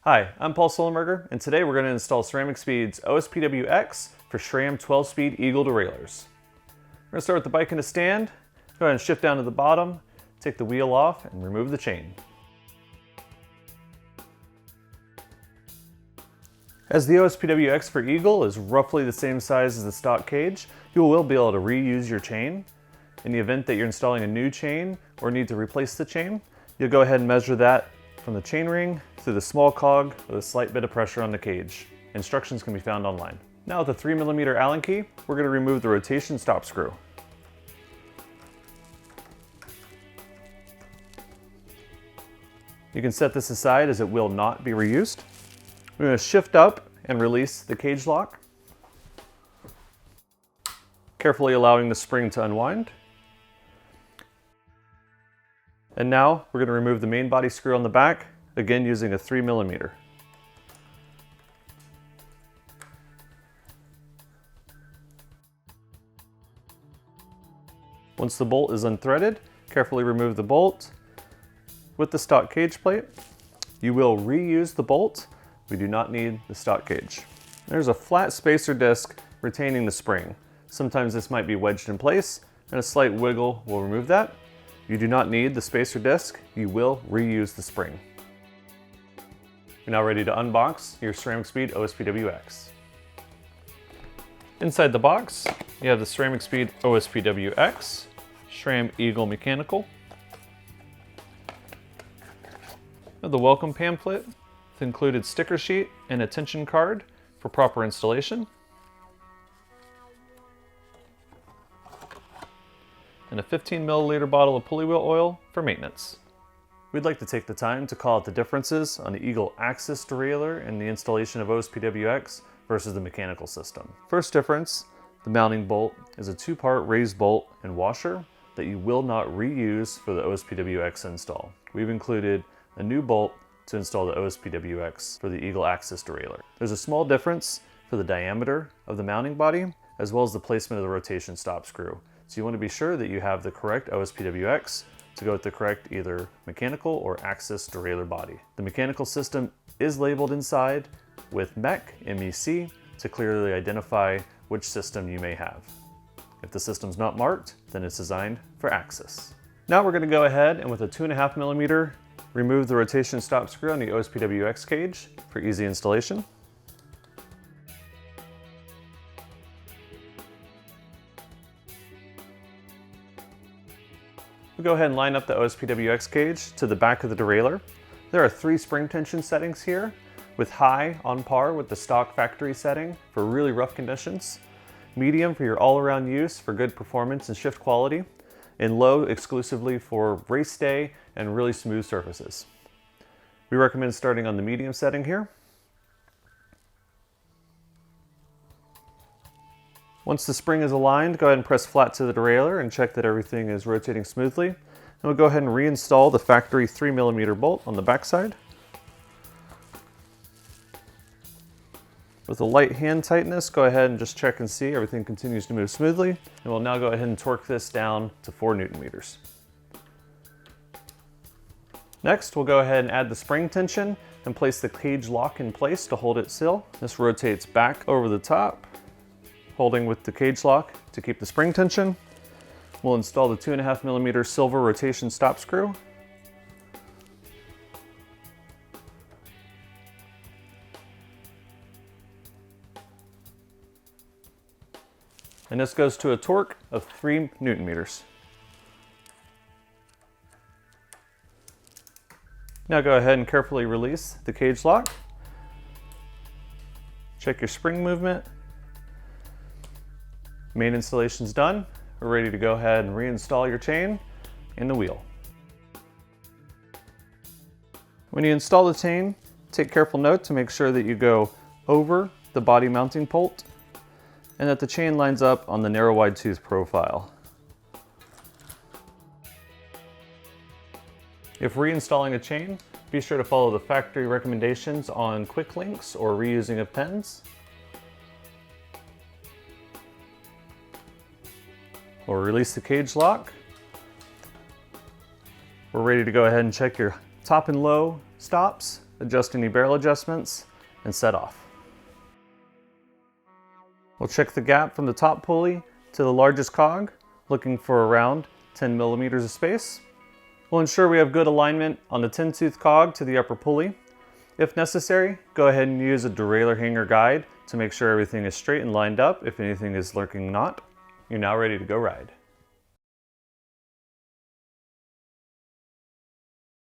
Hi, I'm Paul Sullenberger, and today we're going to install CeramicSpeed's OSPW X for SRAM 12-speed Eagle derailleurs. We're going to start with the bike in a stand, go ahead and shift down to the bottom, take the wheel off, and remove the chain. As the OSPW X for Eagle is roughly the same size as the stock cage, you will be able to reuse your chain. In the event that you're installing a new chain or need to replace the chain, you'll go ahead and measure that from the chain ring through the small cog with a slight bit of pressure on the cage. Instructions can be found online. Now with a 3mm Allen key, we're going to remove the rotation stop screw. You can set this aside as it will not be reused. We're going to shift up and release the cage lock, carefully allowing the spring to unwind. And now we're going to remove the main body screw on the back, again using a 3mm. Once the bolt is unthreaded, carefully remove the bolt. With the stock cage plate, you will reuse the bolt. We do not need the stock cage. There's a flat spacer disc retaining the spring. Sometimes this might be wedged in place, and a slight wiggle will remove that. You do not need the spacer disc, you will reuse the spring. You're now ready to unbox your CeramicSpeed OSPW X. Inside the box, you have the CeramicSpeed OSPW X, SRAM Eagle mechanical, the welcome pamphlet with included sticker sheet and attention card for proper installation, and a 15ml bottle of pulley wheel oil for maintenance. We'd like to take the time to call out the differences on the Eagle AXS derailleur and the installation of OSPW X versus the mechanical system. First difference, the mounting bolt is a 2-part raised bolt and washer that you will not reuse for the OSPW X install. We've included a new bolt to install the OSPW X for the Eagle AXS derailleur. There's a small difference for the diameter of the mounting body as well as the placement of the rotation stop screw. So you want to be sure that you have the correct OSPW X to go with the correct either mechanical or AXS derailleur body. The mechanical system is labeled inside with MEC to clearly identify which system you may have. If the system's not marked, then it's designed for AXS. Now we're going to go ahead and with a 2.5mm remove the rotation stop screw on the OSPW X cage for easy installation. We'll go ahead and line up the OSPW X cage to the back of the derailleur. There are 3 spring tension settings here, with high on par with the stock factory setting for really rough conditions, medium for your all-around use for good performance and shift quality, and low exclusively for race day and really smooth surfaces. We recommend starting on the medium setting here. Once the spring is aligned, go ahead and press flat to the derailleur and check that everything is rotating smoothly. And we'll go ahead and reinstall the factory 3mm bolt on the backside. With a light hand tightness, go ahead and just check and see everything continues to move smoothly. And we'll now go ahead and torque this down to 4 Nm. Next, we'll go ahead and add the spring tension and place the cage lock in place to hold it still. This rotates back over the top, holding with the cage lock to keep the spring tension. We'll install the 2.5mm silver rotation stop screw. And this goes to a torque of 3 Nm. Now go ahead and carefully release the cage lock. Check your spring movement. Main installation's done. We're ready to go ahead and reinstall your chain and the wheel. When you install the chain, take careful note to make sure that you go over the body mounting bolt and that the chain lines up on the narrow wide tooth profile. If reinstalling a chain, be sure to follow the factory recommendations on quick links or reusing of pens. We'll release the cage lock. We're ready to go ahead and check your top and low stops adjust any barrel adjustments, and set off. We'll check the gap from the top pulley to the largest cog, looking for around 10 millimeters of space. We'll ensure we have good alignment on the 10-tooth cog to the upper pulley. If necessary, go ahead and use a derailleur hanger guide to make sure everything is straight and lined up if anything is lurking knot. You're now ready to go ride.